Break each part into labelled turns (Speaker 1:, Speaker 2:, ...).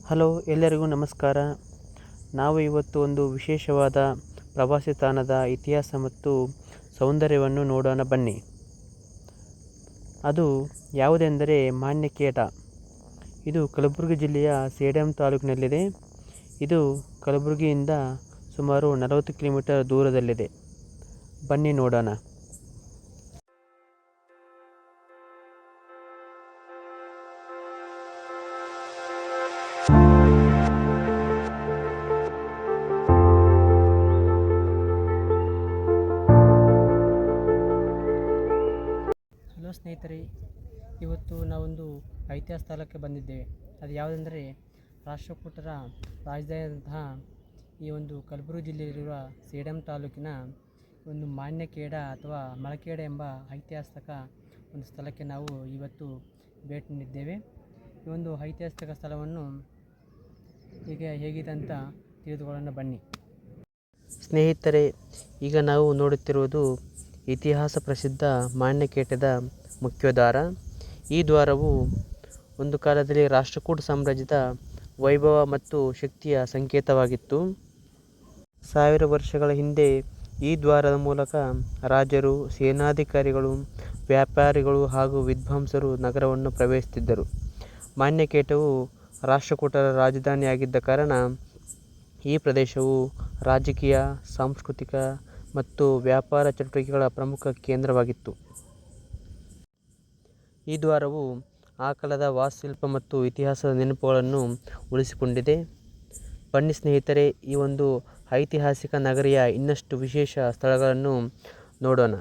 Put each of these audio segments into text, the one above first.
Speaker 1: Hello, ಎಲ್ಲರಿಗೂ ನಮಸ್ಕಾರ. ನಾವು ಇವತ್ತು ಒಂದು ವಿಶೇಷವಾದ ಪ್ರವಾಸಿ ತಾಣದ ಇತಿಹಾಸ ಮತ್ತು ಸೌಂದರ್ಯವನ್ನು ನೋಡೋಣ ಬನ್ನಿ. ಅದು ಯಾವುದೆಂದರೆ ಮಾನ್ಯಖೇಡ. ಇದು ಕಲಬುರಗಿ ಜಿಲ್ಲೆಯ ಸೇಡಂ ತಾಲೂಕಿನಲ್ಲಿದೆ. ಇದು ಕಲಬುರಗಿಯಿಂದ ಸುಮಾರು 40 ಕಿಲೋಮೀಟರ್ ದೂರದಲ್ಲಿದೆ. ಬನ್ನಿ ನೋಡೋಣ. ಹಲೋ ಸ್ನೇಹಿತರೆ, ಇವತ್ತು ನಾವೊಂದು ಐತಿಹಾಸಿಕ ಸ್ಥಳಕ್ಕೆ ಬಂದಿದ್ದೇವೆ. ಅದು ಯಾವುದೆಂದರೆ ರಾಷ್ಟ್ರಕೂಟರ ರಾಜಧಾನಿಯಾದಂತಹ ಈ ಒಂದು ಕಲಬುರಗಿ ಜಿಲ್ಲೆಯಲ್ಲಿರುವ ಸೇಡಂ ತಾಲೂಕಿನ ಒಂದು ಮಾನ್ಯಖೇಡ ಅಥವಾ ಮಳಖೇಡ ಎಂಬ ಐತಿಹಾಸಿಕ ಒಂದು ಸ್ಥಳಕ್ಕೆ ನಾವು ಇವತ್ತು ಭೇಟಿ ನೀಡಿದ್ದೇವೆ. ಈ ಒಂದು ಐತಿಹಾಸಿಕ ಸ್ಥಳವನ್ನು ಹೇಗಿದೆ ಅಂತ ತಿಳಿದುಕೊಳ್ಳೋಣ ಬನ್ನಿ. ಸ್ನೇಹಿತರೆ, ಈಗ ನಾವು ನೋಡುತ್ತಿರುವುದು ಇತಿಹಾಸ ಪ್ರಸಿದ್ಧ ಮಾನ್ಯಖೇಡದ ಮುಖ್ಯದ್ವಾರ. ಈ ದ್ವಾರವು ಒಂದು ಕಾಲದಲ್ಲಿ ರಾಷ್ಟ್ರಕೂಟ ಸಾಮ್ರಾಜ್ಯದ ವೈಭವ ಮತ್ತು ಶಕ್ತಿಯ ಸಂಕೇತವಾಗಿತ್ತು. 1000 ವರ್ಷಗಳ ಹಿಂದೆ ಈ ದ್ವಾರದ ಮೂಲಕ ರಾಜರು, ಸೇನಾಧಿಕಾರಿಗಳು, ವ್ಯಾಪಾರಿಗಳು ಹಾಗೂ ವಿದ್ವಾಂಸರು ನಗರವನ್ನು ಪ್ರವೇಶಿಸುತ್ತಿದ್ದರು. ಮಾನ್ಯಖೇಡವು ರಾಷ್ಟ್ರಕೂಟರ ರಾಜಧಾನಿಯಾಗಿದ್ದ ಕಾರಣ ಈ ಪ್ರದೇಶವು ರಾಜಕೀಯ, ಸಾಂಸ್ಕೃತಿಕ ಮತ್ತು ವ್ಯಾಪಾರ ಚಟುವಟಿಕೆಗಳ ಪ್ರಮುಖ ಕೇಂದ್ರವಾಗಿತ್ತು. ಈ ದ್ವಾರವು ಆ ಕಾಲದ ವಾಸ್ತುಶಿಲ್ಪ ಮತ್ತು ಇತಿಹಾಸದ ನೆನಪುಗಳನ್ನು ಉಳಿಸಿಕೊಂಡಿದೆ. ಬನ್ನಿ ಸ್ನೇಹಿತರೆ, ಈ ಒಂದು ಐತಿಹಾಸಿಕ ನಗರಿಯ ಇನ್ನಷ್ಟು ವಿಶೇಷ ಸ್ಥಳಗಳನ್ನು ನೋಡೋಣ.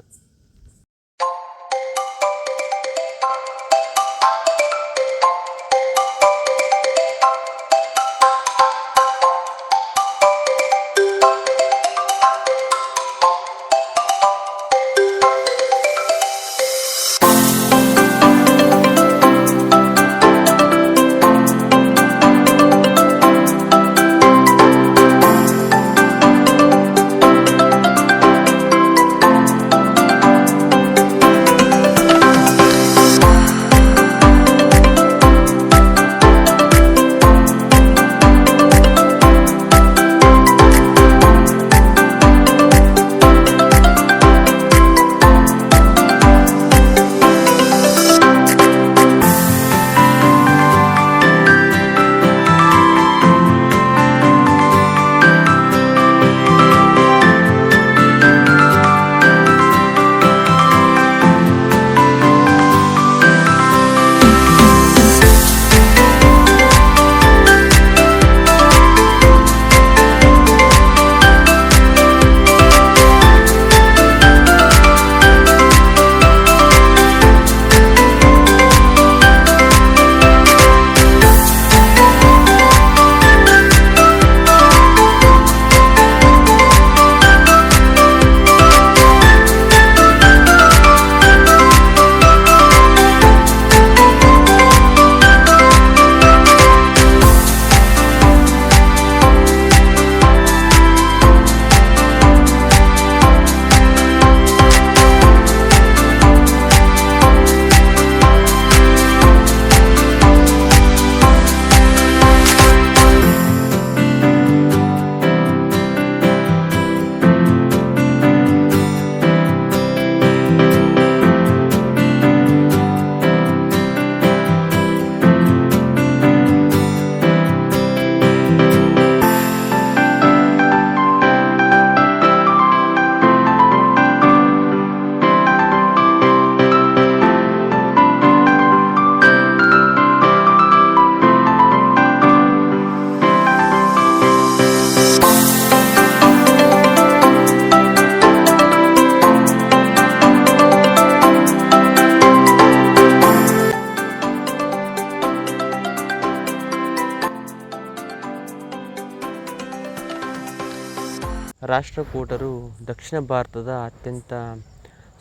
Speaker 1: ರಾಷ್ಟ್ರಕೂಟರು ದಕ್ಷಿಣ ಭಾರತದ ಅತ್ಯಂತ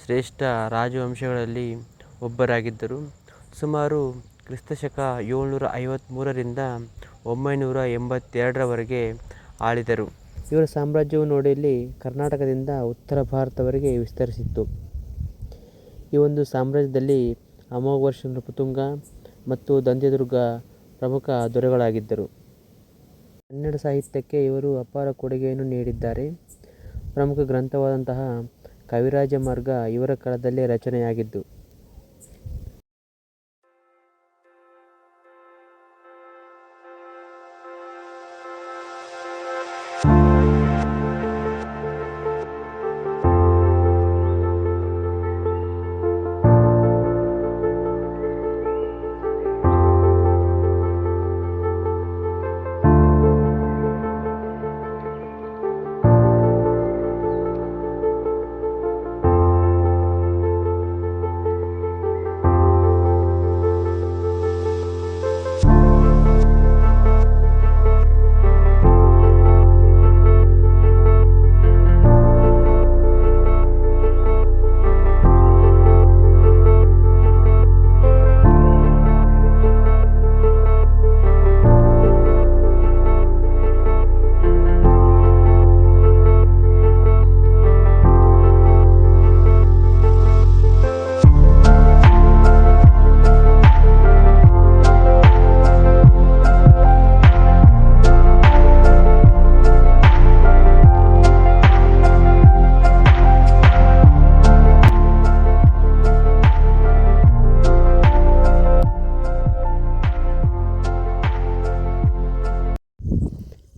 Speaker 1: ಶ್ರೇಷ್ಠ ರಾಜವಂಶಗಳಲ್ಲಿ ಒಬ್ಬರಾಗಿದ್ದರು. ಸುಮಾರು ಕ್ರಿಸ್ತಶಕ 753ರಿಂದ 982ರವರೆಗೆ ಆಳಿದರು. ಇವರ ಸಾಮ್ರಾಜ್ಯವು ನೋಡಿಲ್ಲಿ ಕರ್ನಾಟಕದಿಂದ ಉತ್ತರ ಭಾರತದವರೆಗೆ ವಿಸ್ತರಿಸಿತ್ತು. ಈ ಒಂದು ಸಾಮ್ರಾಜ್ಯದಲ್ಲಿ ಅಮೋಘವರ್ಷ ನೃಪತುಂಗ ಮತ್ತು ದಂತ್ಯದುರ್ಗ ಪ್ರಮುಖ ದೊರೆಗಳಾಗಿದ್ದರು. ಕನ್ನಡ ಸಾಹಿತ್ಯಕ್ಕೆ ಇವರು ಅಪಾರ ಕೊಡುಗೆಯನ್ನು ನೀಡಿದ್ದಾರೆ. ಪ್ರಮುಖ ಗ್ರಂಥವಾದಂತಹ ಕವಿರಾಜ ಮಾರ್ಗ ಇವರ ಕಾಲದಲ್ಲೇ ರಚನೆಯಾಗಿದ್ದು.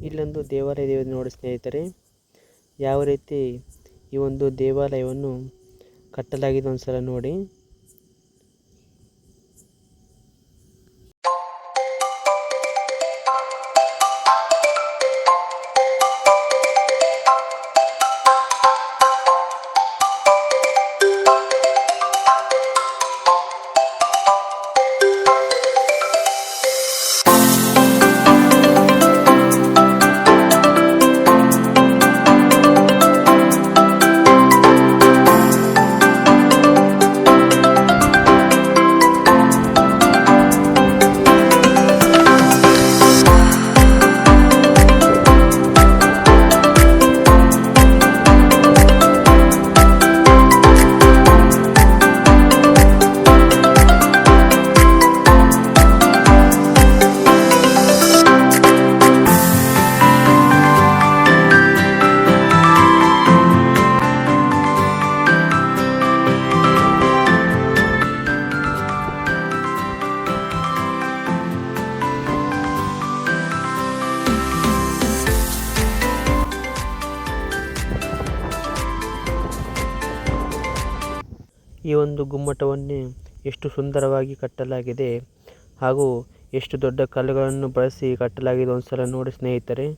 Speaker 1: ಇಲ್ಲೊಂದು ದೇವಾಲಯ ನೋಡಿ ಸ್ನೇಹಿತರೆ, ಯಾವ ರೀತಿ ಈ ಒಂದು ದೇವಾಲಯವನ್ನು ಕಟ್ಟಲಾಗಿದೆ ಒಂದ್ಸಲ ನೋಡಿ. ಈ ಒಂದು ಗುಮ್ಮಟವನ್ನೇ ಎಷ್ಟು ಸುಂದರವಾಗಿ ಕಟ್ಟಲಾಗಿದೆ ಹಾಗೂ ಎಷ್ಟು ದೊಡ್ಡ ಕಲ್ಲುಗಳನ್ನು ಬಳಸಿ ಕಟ್ಟಲಾಗಿದೆ ಒಂದ್ಸಲ ನೋಡಿ ಸ್ನೇಹಿತರೆ.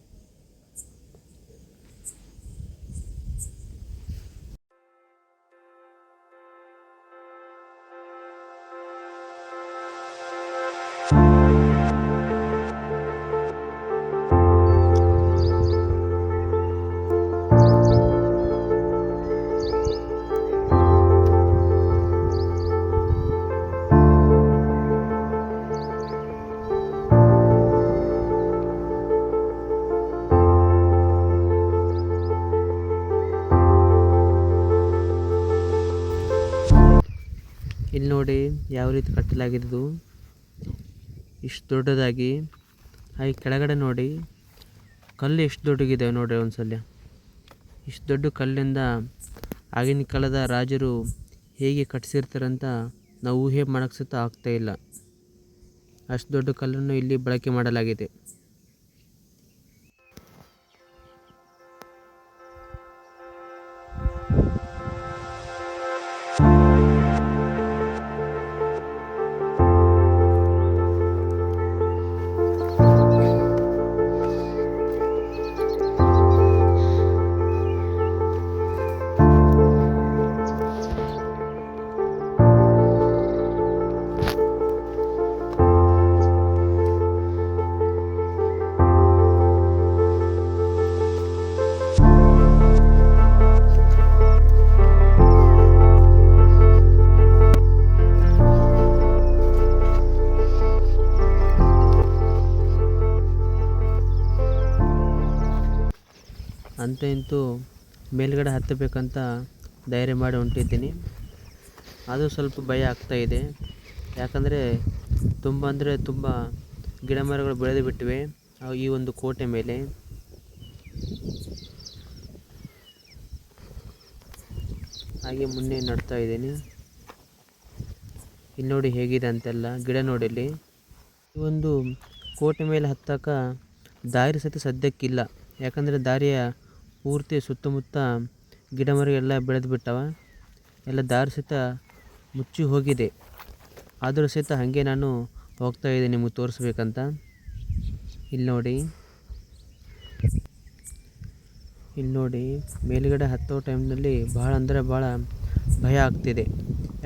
Speaker 1: ಇಲ್ಲಿ ನೋಡಿ ಯಾವ ರೀತಿ ಕಟ್ಟಲಾಗಿದ್ದು, ಇಷ್ಟು ದೊಡ್ಡದಾಗಿ. ಹಾಗೆ ಕೆಳಗಡೆ ನೋಡಿ ಕಲ್ಲು ಎಷ್ಟು ದೊಡ್ಡಗಿದ್ದಾವೆ ನೋಡಿ ಒಂದ್ಸಲ. ಇಷ್ಟು ದೊಡ್ಡ ಕಲ್ಲಿಂದ ಆಗಿನ ಕಾಲದ ರಾಜರು ಹೇಗೆ ಕಟ್ಟಿಸಿರ್ತಾರಂತ ನಾವು ಊಹೆ ಮಾಡೋಕ್ಕೆ ಸಹ ಆಗ್ತಾಯಿಲ್ಲ. ಅಷ್ಟು ದೊಡ್ಡ ಕಲ್ಲನ್ನು ಇಲ್ಲಿ ಬಳಕೆ ಮಾಡಲಾಗಿದೆ. ಅಂತೂ ಇಂತೂ ಮೇಲ್ಗಡೆ ಹತ್ತಬೇಕಂತ ಧೈರ್ಯ ಮಾಡಿ ಹೊಂಟಿದ್ದೀನಿ. ಅದು ಸ್ವಲ್ಪ ಭಯ ಆಗ್ತಾಯಿದೆ, ಯಾಕಂದರೆ ತುಂಬ ಗಿಡ ಮರಗಳು ಬೆಳೆದು ಬಿಟ್ಟಿವೆ. ಈ ಒಂದು ಕೋಟೆ ಮೇಲೆ. ಹಾಗೆ ಮುನ್ನೆ ನಡ್ತಾ ಇದ್ದೀನಿ. ಇಲ್ಲಿ ನೋಡಿ ಹೇಗಿದೆ ಅಂತೆಲ್ಲ ಗಿಡ ನೋಡಿ ಇಲ್ಲಿ. ಈ ಒಂದು ಕೋಟೆ ಮೇಲೆ ಹತ್ತಕ್ಕ ದಾರಿ ಸಹಿತ ಸದ್ಯಕ್ಕಿಲ್ಲ, ಯಾಕಂದರೆ ದಾರಿಯ ಪೂರ್ತಿ ಸುತ್ತಮುತ್ತ ಗಿಡ ಮರ ಎಲ್ಲ ಬೆಳೆದು ಬಿಟ್ಟವ, ಎಲ್ಲ ದಾರಿ ಸಹಿತ ಮುಚ್ಚಿ ಹೋಗಿದೆ. ಆದರೂ ಸಹಿತ ಹಾಗೆ ನಾನು ಹೋಗ್ತಾ ಇದ್ದೀನಿ ನಿಮಗೆ ತೋರಿಸ್ಬೇಕಂತ. ಇಲ್ಲಿ ನೋಡಿ ಮೇಲುಗಡೆ ಹತ್ತೋ ಟೈಮ್ನಲ್ಲಿ ಭಾಳ ಅಂದರೆ ಭಾಳ ಭಯ ಆಗ್ತಿದೆ.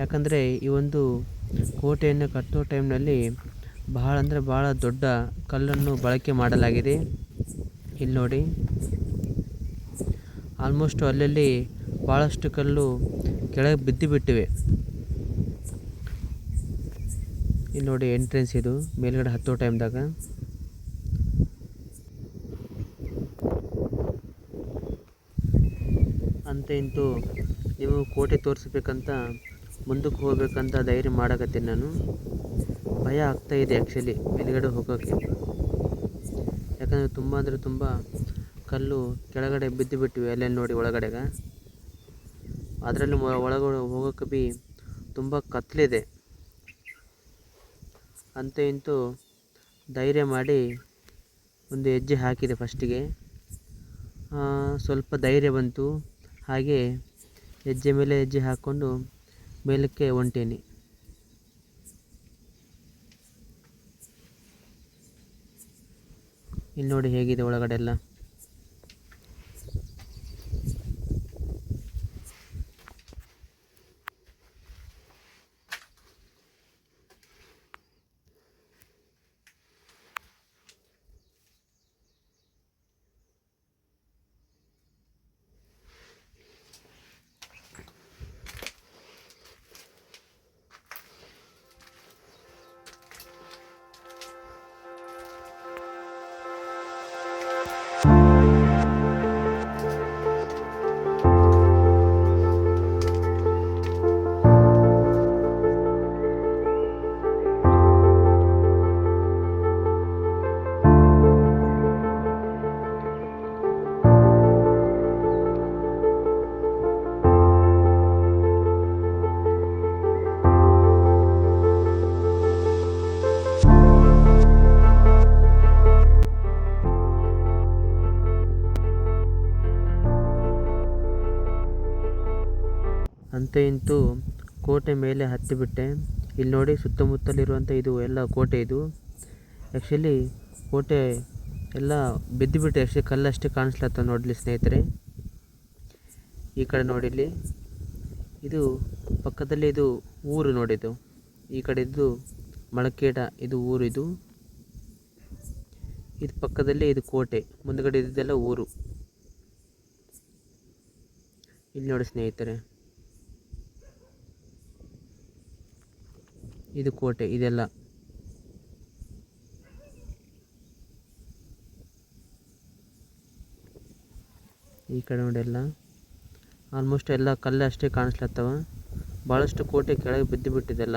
Speaker 1: ಯಾಕಂದರೆ ಈ ಒಂದು ಕೋಟೆಯನ್ನು ಕಟ್ಟೋ ಟೈಮ್ನಲ್ಲಿ ಭಾಳ ಅಂದರೆ ಭಾಳ ದೊಡ್ಡ ಕಲ್ಲನ್ನು ಬಳಕೆ ಮಾಡಲಾಗಿದೆ. ಇಲ್ಲಿ ನೋಡಿ ಆಲ್ಮೋಸ್ಟ್ ಅಲ್ಲಲ್ಲಿ ಭಾಳಷ್ಟು ಕಲ್ಲು ಕೆಳಗೆ ಬಿದ್ದು ಬಿಟ್ಟಿವೆ. ಇಲ್ಲಿ ನೋಡಿ ಎಂಟ್ರೆನ್ಸ್ ಇದು ಮೇಲ್ಗಡೆ ಹತ್ತೋ ಟೈಮ್ದಾಗ. ಅಂತ ಇಂತೂ ನೀವು ಕೋಟೆ ತೋರಿಸ್ಬೇಕಂತ ಮುಂದಕ್ಕೆ ಹೋಗ್ಬೇಕಂತ ಧೈರ್ಯ ಮಾಡಕತ್ತೀನಿ ನಾನು. ಭಯ ಆಗ್ತಾಯಿದೆ ಆ್ಯಕ್ಚುಲಿ ಮೇಲ್ಗಡೆ ಹೋಗೋಕ್ಕೆ, ಯಾಕಂದರೆ ತುಂಬ ಅಂದರೆ ತುಂಬ ಕಲ್ಲು ಕೆಳಗಡೆ ಬಿದ್ದು ಬಿಟ್ಟಿವೆ ಅಲ್ಲೆಲ್ಲಿ ನೋಡಿ ಒಳಗಡೆಗೆ. ಅದರಲ್ಲಿ ಒಳಗಡೆ ಹೋಗೋಕ್ಕೆ ಭೀ ತುಂಬ ಕತ್ತಲಿದೆ. ಅಂತ ಇಂತೂ ಧೈರ್ಯ ಮಾಡಿ ಒಂದು ಹೆಜ್ಜೆ ಹಾಕಿದೆ. ಫಸ್ಟಿಗೆ ಸ್ವಲ್ಪ ಧೈರ್ಯ ಬಂತು, ಹಾಗೆ ಹೆಜ್ಜೆ ಮೇಲೆ ಹೆಜ್ಜೆ ಹಾಕ್ಕೊಂಡು ಮೇಲಕ್ಕೆ ಹೊಂಟೀನಿ. ಇಲ್ಲಿ ನೋಡಿ ಹೇಗಿದೆ ಒಳಗಡೆ ಎಲ್ಲ. ಅಂತ ಇಂತೂ ಕೋಟೆ ಮೇಲೆ ಹತ್ತಿಬಿಟ್ಟೆ. ಇಲ್ಲಿ ನೋಡಿ ಸುತ್ತಮುತ್ತಲಿರುವಂಥ ಇದು ಎಲ್ಲ ಕೋಟೆ. ಇದು ಆ್ಯಕ್ಚುಲಿ ಕೋಟೆ ಎಲ್ಲ ಬಿದ್ದುಬಿಟ್ಟೆ, ಅಷ್ಟೇ ಕಲ್ಲಷ್ಟೇ ಕಾಣಿಸ್ಲತ್ತ ನೋಡಲಿ ಸ್ನೇಹಿತರೆ. ಈ ಕಡೆ ನೋಡಿಲ್ಲಿ ಇದು ಪಕ್ಕದಲ್ಲಿ ಇದು ಊರು ನೋಡಿದ್ದು, ಈ ಕಡೆ ಇದು ಮಳಕೇಡ ಇದು ಊರು. ಇದು ಪಕ್ಕದಲ್ಲಿ ಇದು ಕೋಟೆ, ಮುಂದುಗಡೆ ಇದೆಲ್ಲ ಊರು. ಇಲ್ಲಿ ನೋಡಿ ಸ್ನೇಹಿತರೆ, ಇದು ಕೋಟೆ ಇದೆಲ್ಲ. ಈ ಕಡೆ ನೋಡಿ ಎಲ್ಲ ಆಲ್ಮೋಸ್ಟ್ ಎಲ್ಲ ಕಲ್ಲು ಅಷ್ಟೇ ಕಾಣಿಸ್ಲತ್ತವ, ಭಾಳಷ್ಟು ಕೋಟೆ ಕೆಳಗೆ ಬಿದ್ದು ಬಿಟ್ಟಿದೆಲ್ಲ.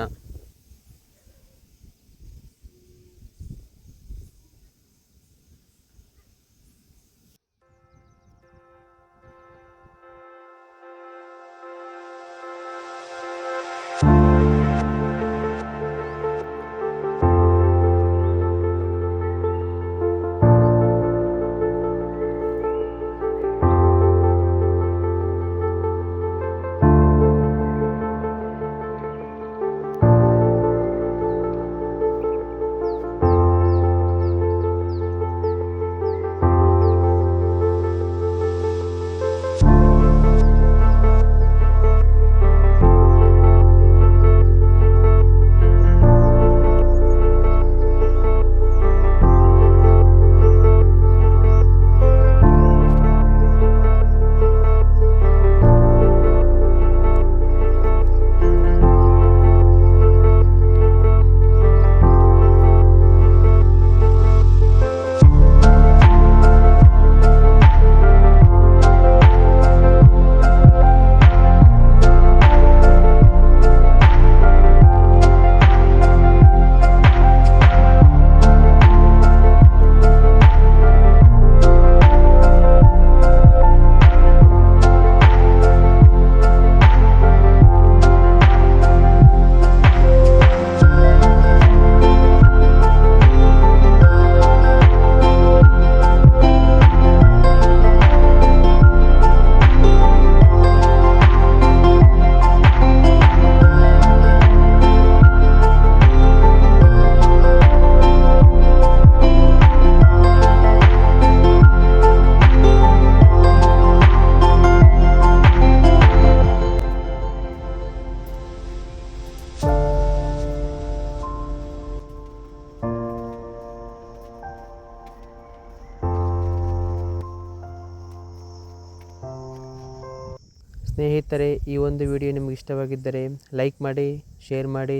Speaker 1: ಸ್ನೇಹಿತರೆ, ಈ ಒಂದು ವಿಡಿಯೋ ನಿಮಗೆ ಇಷ್ಟವಾಗಿದ್ದರೆ ಲೈಕ್ ಮಾಡಿ, ಶೇರ್ ಮಾಡಿ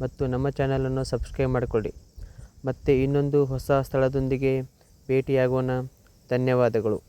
Speaker 1: ಮತ್ತು ನಮ್ಮ ಚಾನಲನ್ನು ಸಬ್ಸ್ಕ್ರೈಬ್ ಮಾಡಿಕೊಳ್ಳಿ. ಮತ್ತೆ ಇನ್ನೊಂದು ಹೊಸ ಸ್ಥಳದೊಂದಿಗೆ ಭೇಟಿಯಾಗೋಣ. ಧನ್ಯವಾದಗಳು.